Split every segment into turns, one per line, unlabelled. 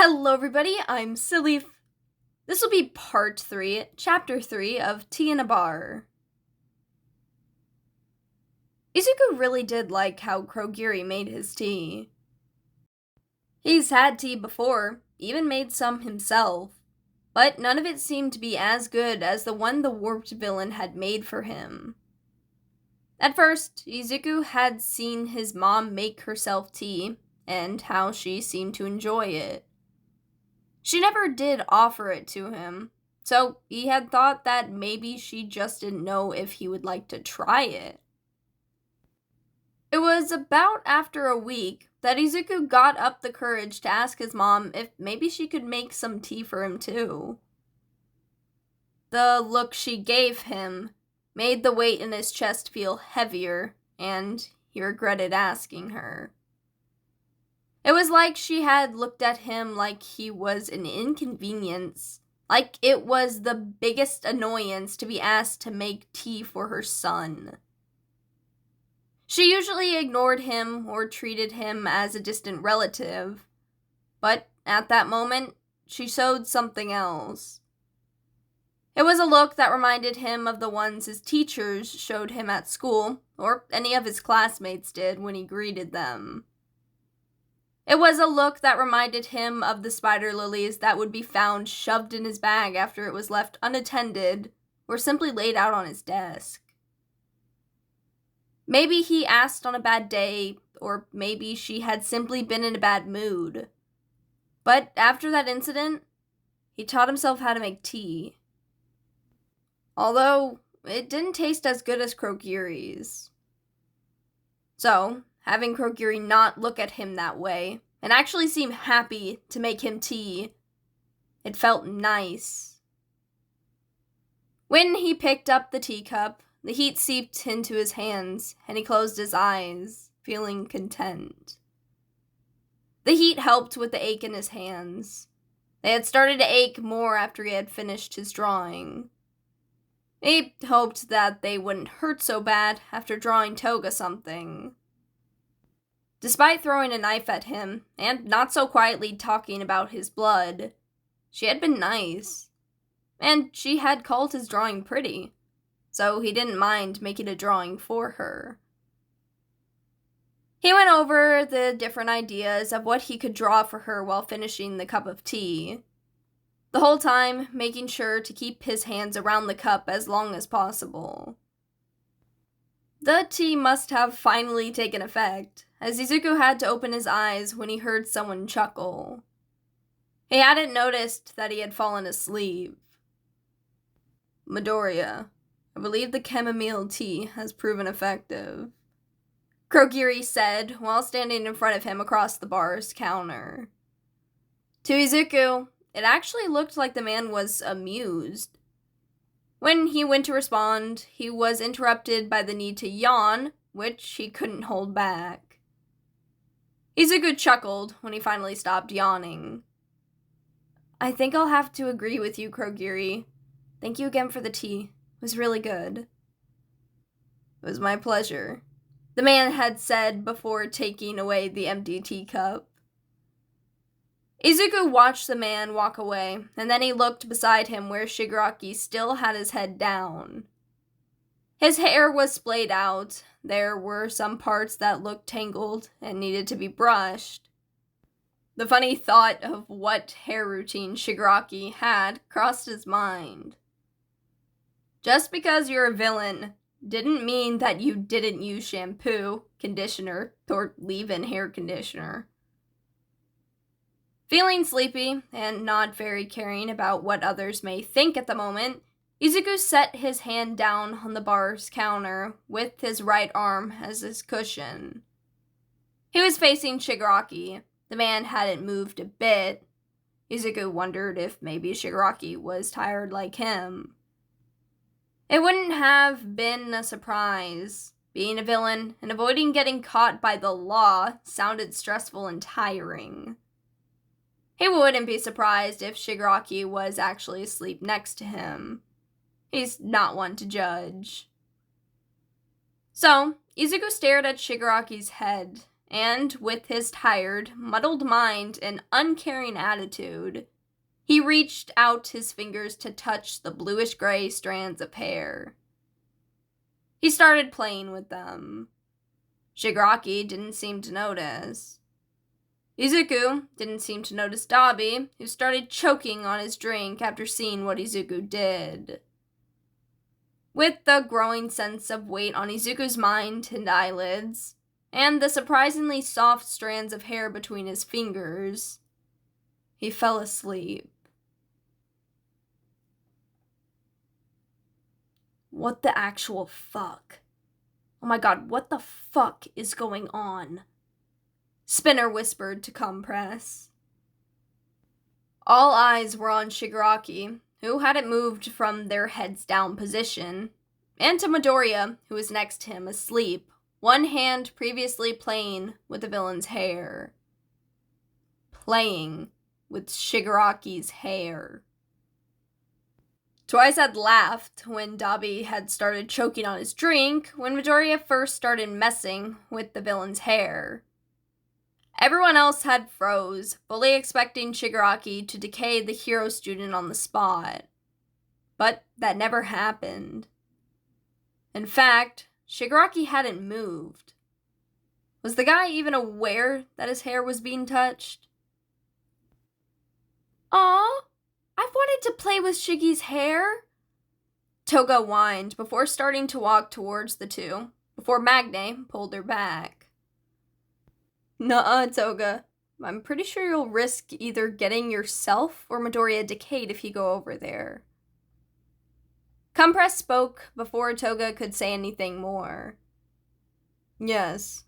Hello everybody, I'm Silly. This will be part 3, chapter 3 of Tea in a Bar. Izuku really did like how Kurogiri made his tea. He's had tea before, even made some himself, but none of it seemed to be as good as the one the warped villain had made for him. At first, Izuku had seen his mom make herself tea, and how she seemed to enjoy it. She never did offer it to him, so he had thought that maybe she just didn't know if he would like to try it. It was about after a week that Izuku got up the courage to ask his mom if maybe she could make some tea for him too. The look she gave him made the weight in his chest feel heavier, and he regretted asking her. It was like she had looked at him like he was an inconvenience, like it was the biggest annoyance to be asked to make tea for her son. She usually ignored him or treated him as a distant relative, but at that moment, she showed something else. It was a look that reminded him of the ones his teachers showed him at school, or any of his classmates did when he greeted them. It was a look that reminded him of the spider lilies that would be found shoved in his bag after it was left unattended or simply laid out on his desk. Maybe he asked on a bad day, or maybe she had simply been in a bad mood. But after that incident, he taught himself how to make tea. Although, it didn't taste as good as Kurogiri's. So, having Kurogiri not look at him that way, and actually seem happy to make him tea, it felt nice. When he picked up the teacup, the heat seeped into his hands, and he closed his eyes, feeling content. The heat helped with the ache in his hands. They had started to ache more after he had finished his drawing. He hoped that they wouldn't hurt so bad after drawing Toga something. Despite throwing a knife at him, and not so quietly talking about his blood, she had been nice. And she had called his drawing pretty, so he didn't mind making a drawing for her. He went over the different ideas of what he could draw for her while finishing the cup of tea, the whole time making sure to keep his hands around the cup as long as possible. The tea must have finally taken effect, as Izuku had to open his eyes when he heard someone chuckle. He hadn't noticed that he had fallen asleep. Midoriya, I believe the chamomile tea has proven effective, Kurogiri said while standing in front of him across the bar's counter. To Izuku, it actually looked like the man was amused. When he went to respond, he was interrupted by the need to yawn, which he couldn't hold back. Izuku chuckled when he finally stopped yawning. I think I'll have to agree with you, Kurogiri. Thank you again for the tea. It was really good. It was my pleasure, the man had said before taking away the empty teacup. Izuku watched the man walk away, and then he looked beside him where Shigaraki still had his head down. His hair was splayed out. There were some parts that looked tangled and needed to be brushed. The funny thought of what hair routine Shigaraki had crossed his mind. Just because you're a villain didn't mean that you didn't use shampoo, conditioner, or leave-in hair conditioner. Feeling sleepy and not very caring about what others may think at the moment, Izuku set his hand down on the bar's counter with his right arm as his cushion. He was facing Shigaraki. The man hadn't moved a bit. Izuku wondered if maybe Shigaraki was tired like him. It wouldn't have been a surprise. Being a villain and avoiding getting caught by the law sounded stressful and tiring. He wouldn't be surprised if Shigaraki was actually asleep next to him. He's not one to judge. So, Izuku stared at Shigaraki's head, and with his tired, muddled mind and uncaring attitude, he reached out his fingers to touch the bluish-gray strands of hair. He started playing with them. Shigaraki didn't seem to notice. Izuku didn't seem to notice Dobby, who started choking on his drink after seeing what Izuku did. With the growing sense of weight on Izuku's mind and eyelids, and the surprisingly soft strands of hair between his fingers, he fell asleep. What the actual fuck? Oh my god, what the fuck is going on? Spinner whispered to Compress. All eyes were on Shigaraki, who hadn't moved from their heads-down position, and to Midoriya, who was next to him asleep, one hand previously playing with the villain's hair. Playing with Shigaraki's hair. Twice had laughed when Dobby had started choking on his drink when Midoriya first started messing with the villain's hair. Everyone else had froze, fully expecting Shigaraki to decay the hero student on the spot. But that never happened. In fact, Shigaraki hadn't moved. Was the guy even aware that his hair was being touched? Aw, I've wanted to play with Shiggy's hair, Toga whined before starting to walk towards the two, before Magne pulled her back. Nuh-uh, Toga. I'm pretty sure you'll risk either getting yourself or Midoriya decayed if you go over there. Compress spoke before Toga could say anything more. Yes.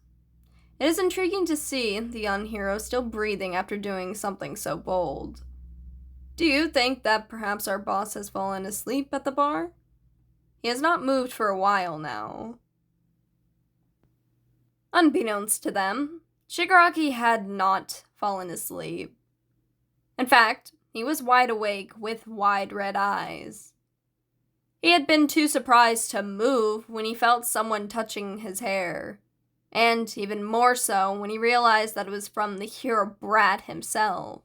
It is intriguing to see the young hero still breathing after doing something so bold. Do you think that perhaps our boss has fallen asleep at the bar? He has not moved for a while now. Unbeknownst to them, Shigaraki had not fallen asleep. In fact, he was wide awake with wide red eyes. He had been too surprised to move when he felt someone touching his hair, and even more so when he realized that it was from the hero brat himself.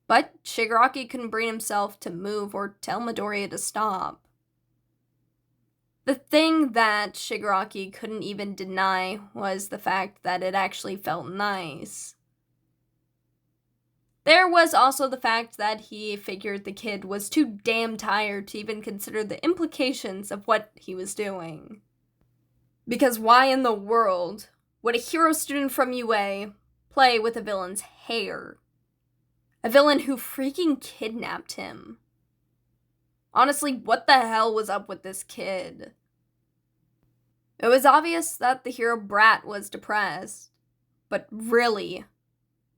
But Shigaraki couldn't bring himself to move or tell Midoriya to stop. The thing that Shigaraki couldn't even deny was the fact that it actually felt nice. There was also the fact that he figured the kid was too damn tired to even consider the implications of what he was doing. Because why in the world would a hero student from UA play with a villain's hair? A villain who freaking kidnapped him. Honestly, what the hell was up with this kid? It was obvious that the hero brat was depressed. But really,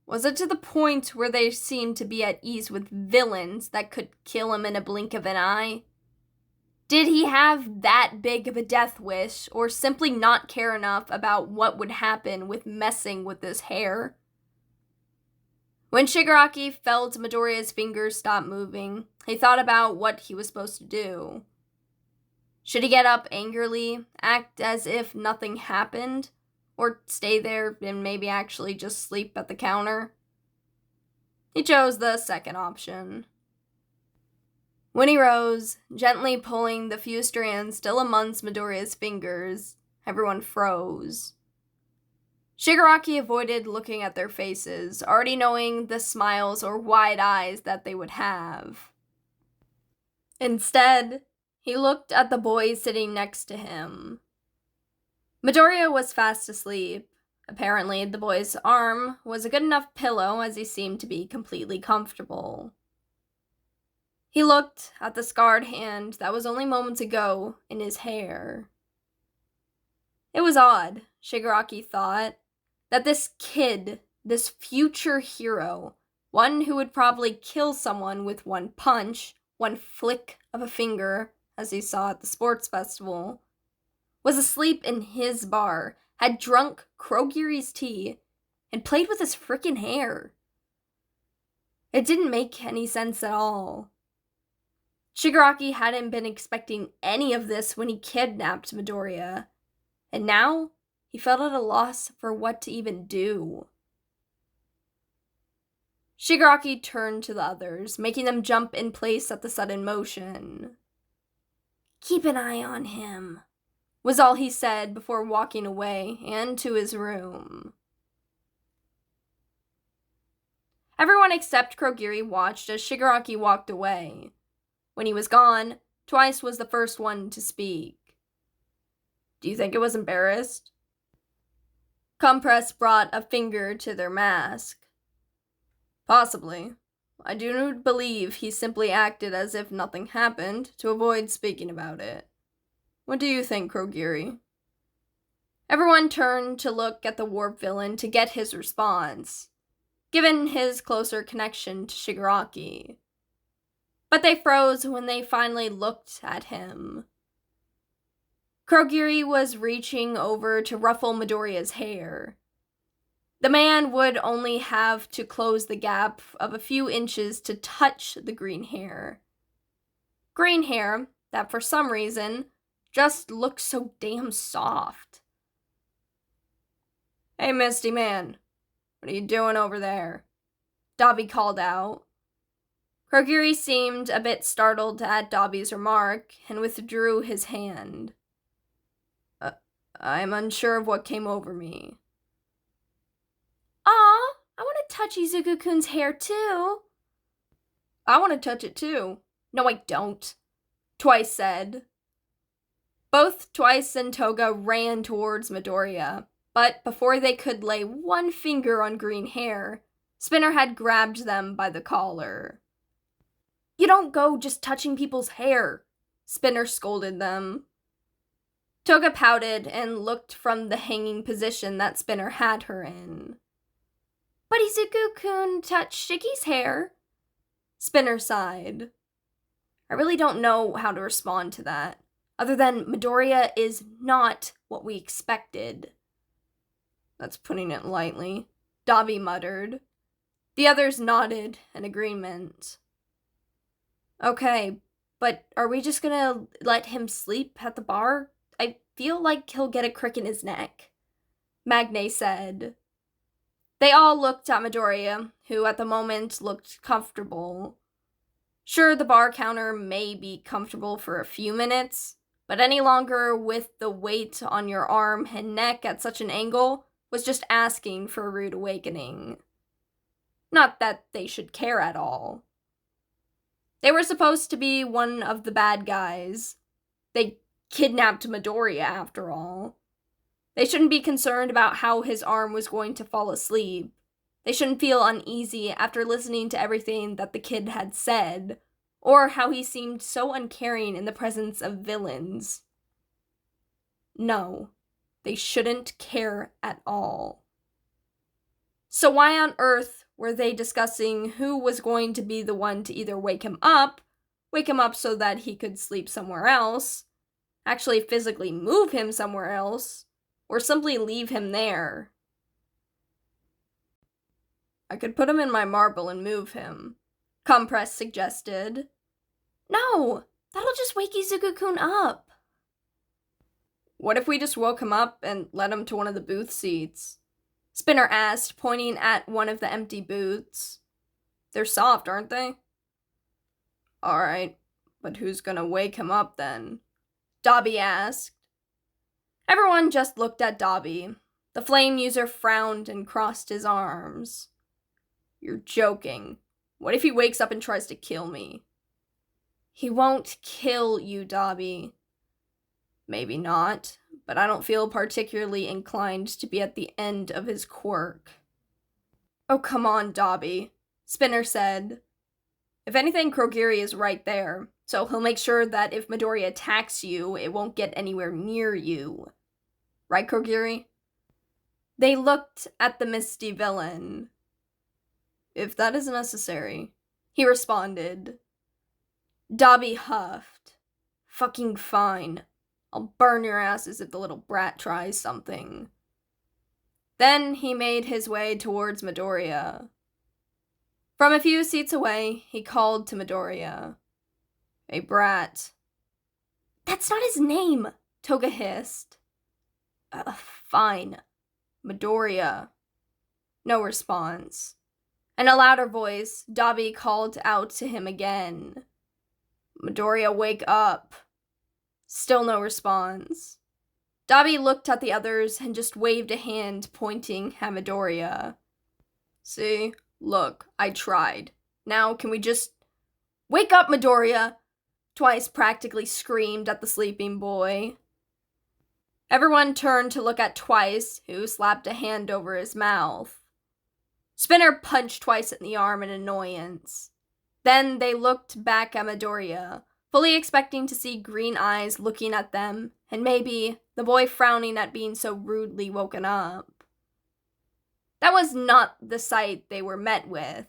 was it to the point where they seemed to be at ease with villains that could kill him in a blink of an eye? Did he have that big of a death wish, or simply not care enough about what would happen with messing with his hair? When Shigaraki felt Midoriya's fingers stop moving, he thought about what he was supposed to do. Should he get up angrily, act as if nothing happened, or stay there and maybe actually just sleep at the counter? He chose the second option. When he rose, gently pulling the few strands still amongst Midoriya's fingers, everyone froze. Shigaraki avoided looking at their faces, already knowing the smiles or wide eyes that they would have. Instead, he looked at the boy sitting next to him. Midoriya was fast asleep. Apparently, the boy's arm was a good enough pillow as he seemed to be completely comfortable. He looked at the scarred hand that was only moments ago in his hair. It was odd, Shigaraki thought, that this kid, this future hero, one who would probably kill someone with one punch, one flick of a finger, as he saw at the sports festival, was asleep in his bar, had drunk Kurogiri's tea, and played with his frickin' hair. It didn't make any sense at all. Shigaraki hadn't been expecting any of this when he kidnapped Midoriya, and now He felt at a loss for what to even do. Shigaraki turned to the others, making them jump in place at the sudden motion. "Keep an eye on him," was all he said before walking away and to his room. Everyone except Kurogiri watched as Shigaraki walked away. When he was gone, Twice was the first one to speak. "Do you think it was embarrassed?" Compress brought a finger to their mask. "Possibly. I do believe he simply acted as if nothing happened to avoid speaking about it. What do you think, Kurogiri?" Everyone turned to look at the warp villain to get his response, given his closer connection to Shigaraki. But they froze when they finally looked at him. Kurogiri was reaching over to ruffle Midoriya's hair. The man would only have to close the gap of a few inches to touch the green hair. Green hair that, for some reason, just looked so damn soft. "Hey, Misty Man, what are you doing over there?" Dobby called out. Kurogiri seemed a bit startled at Dobby's remark and withdrew his hand. "I'm unsure of what came over me." "Aw, I want to touch Izuku-kun's hair too." "I want to touch it too." "No, I don't," Twice said. Both Twice and Toga ran towards Midoriya, but before they could lay one finger on green hair, Spinner had grabbed them by the collar. "You don't go just touching people's hair," Spinner scolded them. Toga pouted and looked from the hanging position that Spinner had her in. "But Izuku-kun touched Shiki's hair," Spinner sighed. I really don't know how to respond to that, other than Midoriya is not what we expected. "That's putting it lightly," Dobby muttered. The others nodded in agreement. "Okay, but are we just gonna let him sleep at the bar? I feel like he'll get a crick in his neck," Magne said. They all looked at Midoriya, who at the moment looked comfortable. Sure, the bar counter may be comfortable for a few minutes, but any longer with the weight on your arm and neck at such an angle was just asking for a rude awakening. Not that they should care at all. They were supposed to be one of the bad guys. They kidnapped Midoriya, after all. They shouldn't be concerned about how his arm was going to fall asleep. They shouldn't feel uneasy after listening to everything that the kid had said, or how he seemed so uncaring in the presence of villains. No, they shouldn't care at all. So why on earth were they discussing who was going to be the one to either wake him up so that he could sleep somewhere else, actually physically move him somewhere else, or simply leave him there? "I could put him in my marble and move him," Compress suggested. "No, that'll just wake Izuku-kun up." "What if we just woke him up and led him to one of the booth seats?" Spinner asked, pointing at one of the empty booths. "They're soft, aren't they?" "Alright, but who's gonna wake him up then?" Dobby asked. Everyone just looked at Dobby. The flame user frowned and crossed his arms. "You're joking. What if he wakes up and tries to kill me?" "He won't kill you, Dobby." "Maybe not, but I don't feel particularly inclined to be at the end of his quirk." "Oh, come on, Dobby," Spinner said. "If anything, Kurogiri is right there, so he'll make sure that if Midoriya attacks you, it won't get anywhere near you. Right, Kurogiri?" They looked at the misty villain. "If that is necessary," he responded. Dobby huffed. "Fucking fine. I'll burn your asses if the little brat tries something." Then he made his way towards Midoriya. From a few seats away, he called to Midoriya. "Hey, brat." "That's not his name," Toga hissed. Fine. Midoriya. No response. In a louder voice, Dobby called out to him again. Midoriya, wake up. Still no response. Dobby looked at the others and just waved a hand pointing at Midoriya. See? Look, I tried. Now can we just... Wake up, Midoriya! Twice practically screamed at the sleeping boy. Everyone turned to look at Twice, who slapped a hand over his mouth. Spinner punched Twice in the arm in annoyance. Then they looked back at Midoriya, fully expecting to see green eyes looking at them, and maybe the boy frowning at being so rudely woken up. That was not the sight they were met with.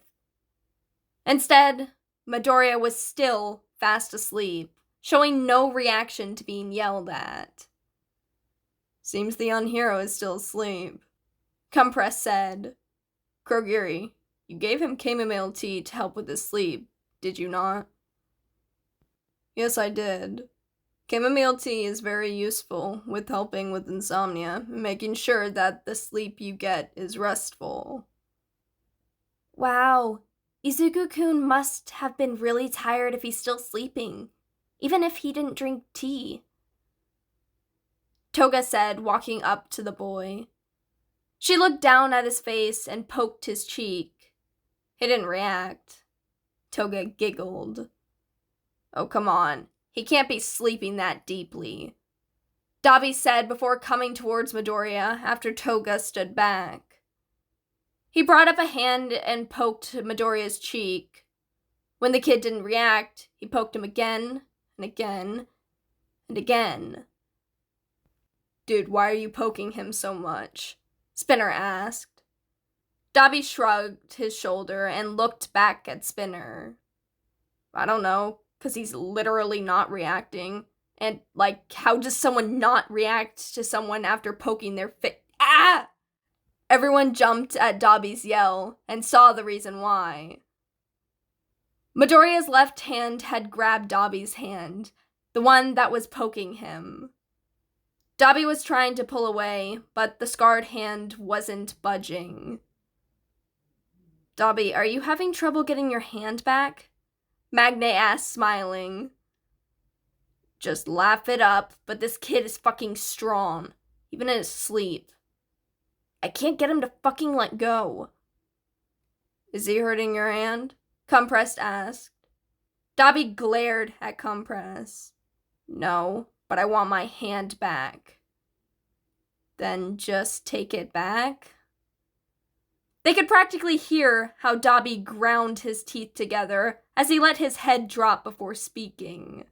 Instead, Midoriya was still fast asleep, showing no reaction to being yelled at. Seems the young hero is still asleep, Compress said. Kurogiri, you gave him chamomile tea to help with his sleep, did you not? Yes, I did. Chamomile tea is very useful with helping with insomnia, making sure that the sleep you get is restful. Wow, Izuku-kun must have been really tired if he's still sleeping, even if he didn't drink tea. Toga said, walking up to the boy. She looked down at his face and poked his cheek. He didn't react. Toga giggled. Oh, come on. He can't be sleeping that deeply, Dobby said before coming towards Midoriya after Toga stood back. He brought up a hand and poked Midoriya's cheek. When the kid didn't react, he poked him again and again and again. Dude, why are you poking him so much? Spinner asked. Dobby shrugged his shoulder and looked back at Spinner. I don't know, 'cause he's literally not reacting. And, how does someone not react to someone after poking their Ah! Everyone jumped at Dobby's yell and saw the reason why. Midoriya's left hand had grabbed Dobby's hand, the one that was poking him. Dobby was trying to pull away, but the scarred hand wasn't budging. Dobby, are you having trouble getting your hand back? Magne asked, smiling. Just laugh it up, but this kid is fucking strong, even in his sleep. I can't get him to fucking let go. Is he hurting your hand? Compress asked. Dobby glared at Compress. No, but I want my hand back. Then just take it back? They could practically hear how Dobby ground his teeth together as he let his head drop before speaking.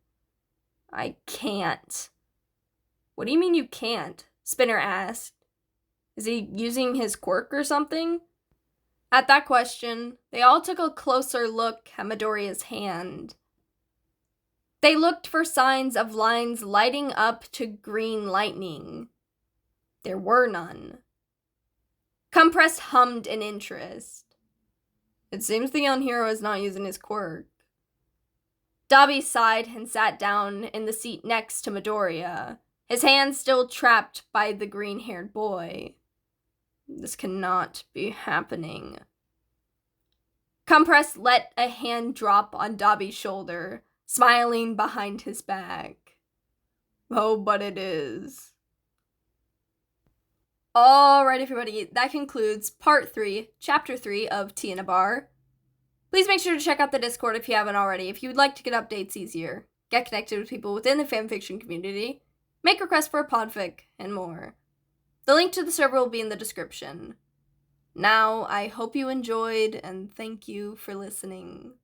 I can't. What do you mean you can't? Spinner asked. Is he using his quirk or something? At that question, they all took a closer look at Midoriya's hand. They looked for signs of lines lighting up to green lightning. There were none. Compress hummed in interest. It seems the young hero is not using his quirk. Dobby sighed and sat down in the seat next to Midoriya, his hand still trapped by the green-haired boy. This cannot be happening. Compress let a hand drop on Dobby's shoulder, smiling behind his back. Oh, but it is. Alright, everybody, that concludes Part 3, Chapter 3 of Tea in a Bar. Please make sure to check out the Discord if you haven't already, if you would like to get updates easier, get connected with people within the fanfiction community, make requests for a podfic, and more. The link to the server will be in the description. Now, I hope you enjoyed, and thank you for listening.